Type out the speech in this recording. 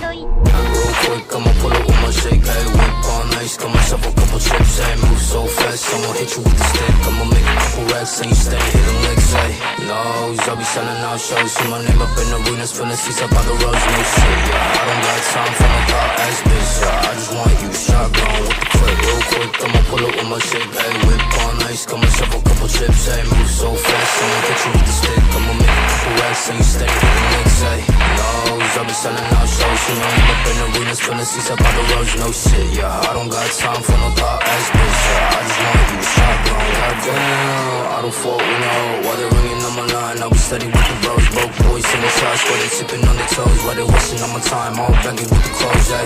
Real quick, I'ma pull up with my shake, hey, whip on ice, got myself a couple chips, hey, move so fast, I'ma hit you with the stick, I'ma make a couple racks, and you stay hitting licks, hey, no, I'll be selling out shows, see my name up in arenas, filling seats up by the roads, no shit, yeah, I don't got time for no thought ass bitch, yeah, I just want you shotgun with the clip, real quick, I'ma pull up with my shake, hey, whip on ice, got myself a couple chips, hey, move so fast, I'ma hit you with the stick, I'ma make a couple racks, and you stay hitting licks, hey, no, I'll be selling out shows, see my name up in arenas, filling seats up by the roads, no shit, yeah, I don't got time for no thought ass bitch, yeah, I just want you shotgun, goddamn, I don't fuck with no, while they're ringing on my line, I'll be steady with the bros, broke boys in the shots, while they tipping on their toes, while they wasting on my time, all baggy with the clothes, yeah.